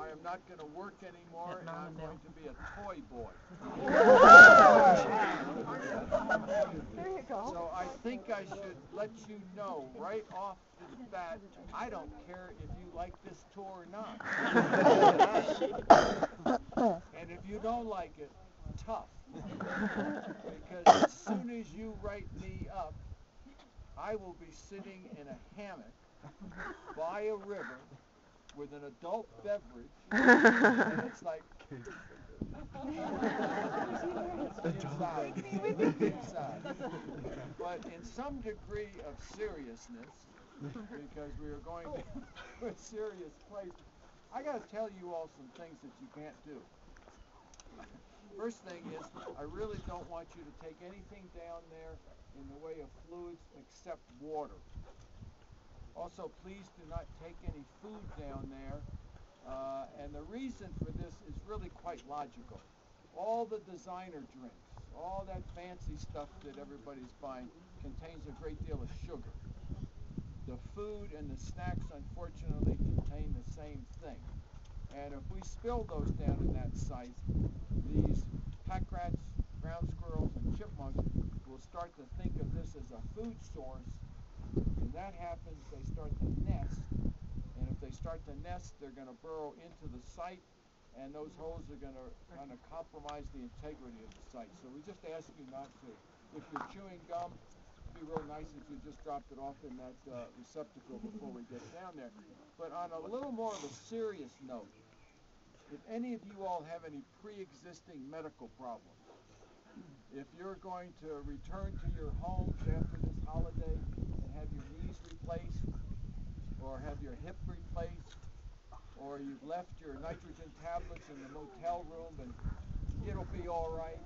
I am not going to work anymore, and I'm going to be a toy boy. There you go. So I think I should let you know right off the bat, I don't care if you like this tour or not. And if you don't like it, tough. Because as soon as you write me up, I will be sitting in a hammock by a river with an adult beverage, and it's like inside. But in some degree of seriousness, because we are going to a serious place, I got to tell you all some things that you can't do. First thing is, I really don't want you to take anything down there in the way of fluids except water. Also, please do not take any food down there. And the reason for this is really quite logical. All the designer drinks, all that fancy stuff that everybody's buying contains a great deal of sugar. The food and the snacks, unfortunately, contain the same thing. And if we spill those down in that site, these pack rats, ground squirrels, and chipmunks will start to think of this as a food source. When that happens, they start to nest. And if they start to nest, they're going to burrow into the site, and those holes are going to kind of compromise the integrity of the site. So we just ask you not to. If you're chewing gum, it'd be real nice if you just dropped it off in that receptacle before we get down there. But on a little more of a serious note, if any of you all have any pre-existing medical problems, if you're going to return to your homes after this holiday and have your knees replaced, or have your hip replaced, or you've left your nitrogen tablets in the motel room and it'll be all right,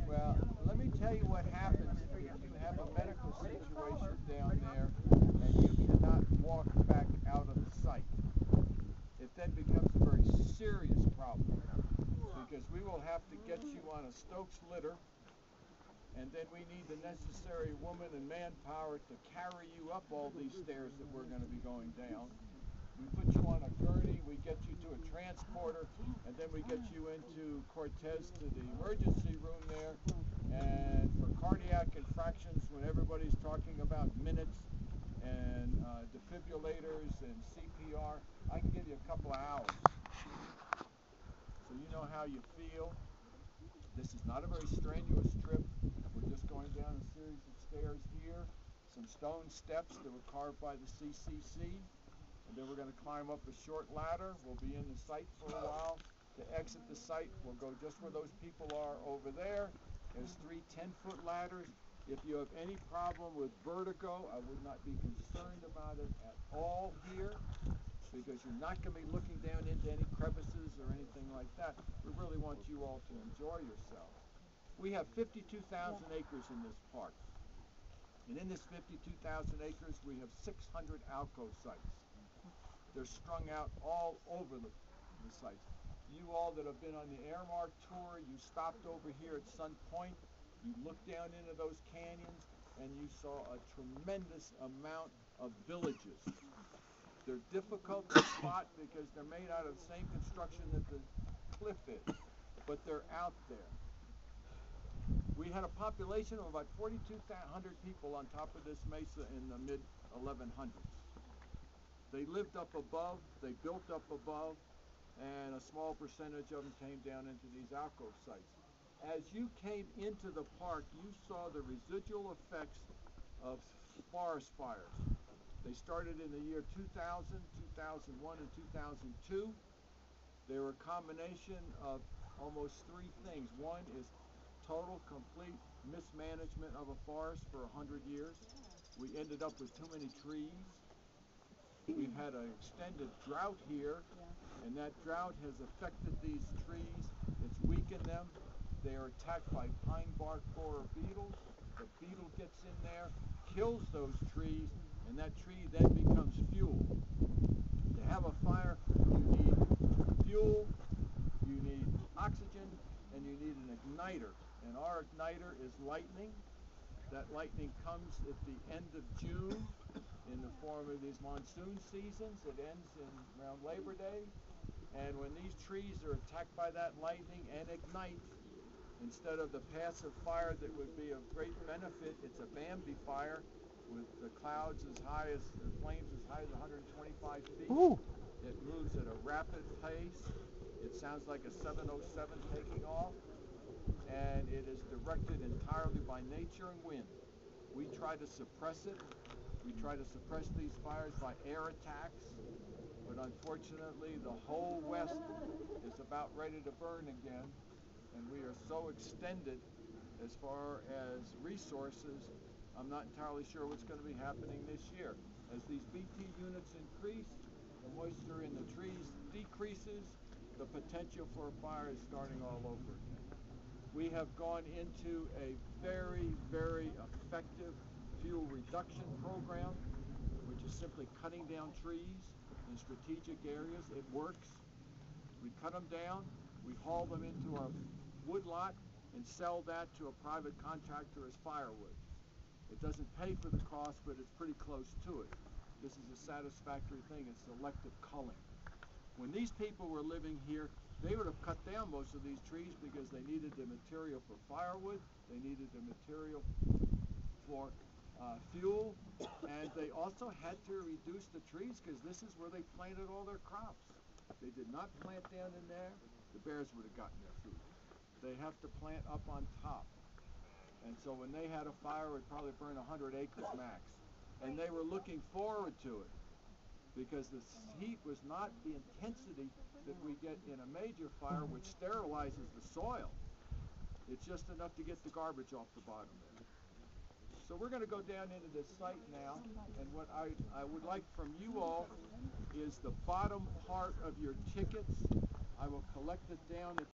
well, let me tell you what happens if you have a medical situation down there and you cannot walk back out of the site. It then becomes a very serious problem, because we will have to get you on a Stokes litter, and then we need the necessary woman and manpower to carry you up all these stairs that we're going to be going down. We put you on a gurney, we get you to a transporter, and then we get you into Cortez to the emergency room there. And for cardiac infractions, when everybody's talking about minutes and defibrillators and CPR, I can give you a couple of hours. So you know how you feel. This is not a very strenuous trip. We're just going down a series of stairs here, some stone steps that were carved by the CCC, and then we're going to climb up a short ladder. We'll be in the site for a while. To exit the site, we'll go just where those people are over there. There's 3 10-foot ladders. If you have any problem with vertigo, I would not be concerned about it at all here, because you're not going to be looking down into any crevices or anything like that. We really want you all to enjoy yourselves. We have 52,000 acres in this park. And in this 52,000 acres, we have 600 ALCO sites. They're strung out all over the sites. You all that have been on the Airmark tour, you stopped over here at Sun Point, you looked down into those canyons, and you saw a tremendous amount of villages. They're difficult to spot because they're made out of the same construction that the cliff is, but they're out there. We had a population of about 4,200 people on top of this mesa in the mid-1100s. They lived up above, they built up above, and a small percentage of them came down into these ALCO sites. As you came into the park, you saw the residual effects of forest fires. They started in the year 2000, 2001, and 2002. They were a combination of almost 3 things. One is total, complete mismanagement of a forest for 100 years. We ended up with too many trees. We've had an extended drought here, and that drought has affected these trees. It's weakened them. They are attacked by pine bark borer beetles. The beetle gets in there, kills those trees, and that tree then becomes fuel. To have a fire, you need fuel, you need oxygen, and you need an igniter. And our igniter is lightning. That lightning comes at the end of June in the form of these monsoon seasons. It ends in around Labor Day. And when these trees are attacked by that lightning and ignite, instead of the passive fire that would be of great benefit, it's a Bambi fire with the clouds as high as, the flames as high as 125 feet. Ooh. It moves at a rapid pace. It sounds like a 707 taking off, and it is directed entirely by nature and wind. We try to suppress it. We try to suppress these fires by air attacks, but unfortunately the whole West is about ready to burn again, and we are so extended as far as resources, I'm not entirely sure what's going to be happening this year. As these BT units increase, the moisture in the trees decreases, the potential for a fire is starting all over again. We have gone into a very, very effective fuel reduction program, which is simply cutting down trees in strategic areas. It works. We cut them down, we haul them into our woodlot and sell that to a private contractor as firewood. It doesn't pay for the cost, but it's pretty close to it. This is a satisfactory thing. It's selective culling. When these people were living here, they would have cut down most of these trees because they needed the material for firewood, they needed the material for fuel, and they also had to reduce the trees because this is where they planted all their crops. They did not plant down in there, the bears would have gotten their food. They have to plant up on top. And so when they had a fire, it would probably burn 100 acres max. And they were looking forward to it because the heat was not the intensity that we get in a major fire, which sterilizes the soil. It's just enough to get the garbage off the bottom there. So we're going to go down into this site now, and what I would like from you all is the bottom part of your tickets. I will collect it down at